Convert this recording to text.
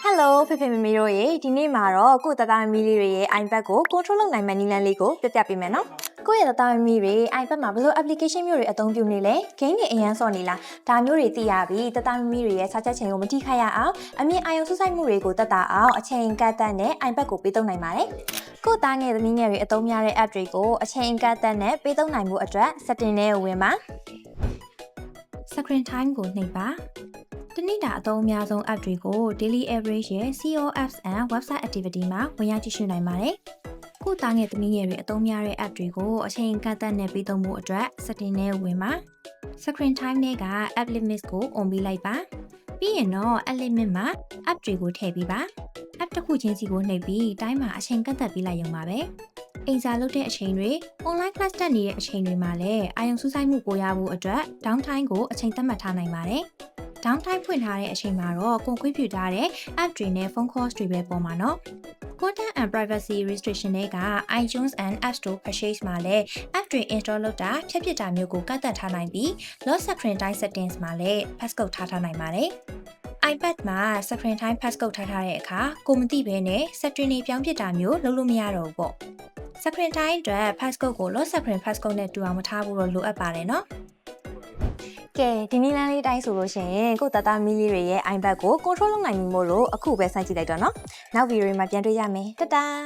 Hello ဖေဖေမမေတို့ရေဒီနေ့မှာတော့ကိုတသားမီလေးတွေရဲ့ iPad ကို control လုပ်နိုင်မယ့်နည်းလမ်းလေးကိုပြပြပေးမယ်နော်ကိုရဲ့တသားမီတွေ iPad မှာဘယ်လို application မျိုးတွေအသုံးပြုနေလဲ game တွေအရင်ဆော့နေလားဒါမျိုးတွေသိရပြီးတသားမီတွေရဲ့စာချက်ချိန်ကိုမထိခိုက်ရအောင်အမြင်အာရုံစူးစိုက်မှုတွေကိုတက်တာအောင်အချိန်ကန့်သတ်နဲ့ iPad ကိုပေးသုံးနိုင်ပါတယ်ကိုသားငယ်သမီးငယ်တွေအသုံးများတဲ့ app တွေကိုအချိန်ကန့်သတ်နဲ့ပေးသုံးနိုင်မှုအတွက် setting ထဲကိုဝင်ပါ screen time ကိုနှိပ်ပါတနေ့တာအသုံးအများဆုံး app တွေကို Daily Average ရဲ့ COFs and Website Activity မှာဝင်ရောက်ကြည့်ရှုနိုင်ပါတယ်။ကိုသားငယ်သမီးငယ်တွေအသုံးများတဲ့ app တွေကိုအချိန်ကန့်သတ်နဲ့ပြီးသုံးမှုအတွက် setting ထဲဝင်ပါ Screen time တွေက app limits ကို on ပေးလိုက်ပါ။ပြီးရင်တော့ app limit မှာ app တွေကိုထည့်ပေးပါ app တစ်ခုချင်းစီကိုနှိပ်ပြီးတိုင်းမှာအချိန်ကန့်သတ်ပေးလိုက်ရုံပါပဲ။အိမ်စာလုပ်တဲ့အချိန်တွေ online class တက်နေတဲ့အချိန်တွေမှာလည်းအာရုံစူးစိုက်မှုပိုရဖို့အတွက် downtime ကိုအချိန်သတ်မှတ်ထားနိုင်ပါတယ်။ downtime ဖွင့်ထားတဲ့အချိန်မှာတော့ကိုခွင့်ပြုထားတဲ့ app တွေနဲ့ phone calls တွေပဲပေါ်မှာနော် Content and Privacy Restriction တွေက iTunes and App Store purchase မှာလည်း app တွေ install လုပ်တာဖြတ်ပစ်တာမျိုးကိုကန့်သတ်ထားနိုင်ပြီး lock screen time settings မှာလည်း passcode ထားနိုင်ပါတယ်။ iPad မှာ screen time passcode ထားတဲ့အခါကိုမသိဘဲနဲ့ setting တွေပြောင်းပစ်တာမျိုးလုပ်လို့မရတော့ဘူးပေါ့။ screen time အတွက် passcode ကို lock screen passcode နဲ့တူအောင်မထားဖို့တော့လိုအပ်ပါတယ်နော်ကဲဒီနည်းလမ်းလေးတိုင်းဆိုလို့ရှိရင်ကိုတသားမီလေးတွေရဲ့ iPad ကို control လုပ်နိုင်ပြီမို့လို့အခုပဲစိုက်ကြည့်လိုက်တော့เนาะနောက်ဗီဒီယိုမှာပြန်တွေ့ရမယ်တတား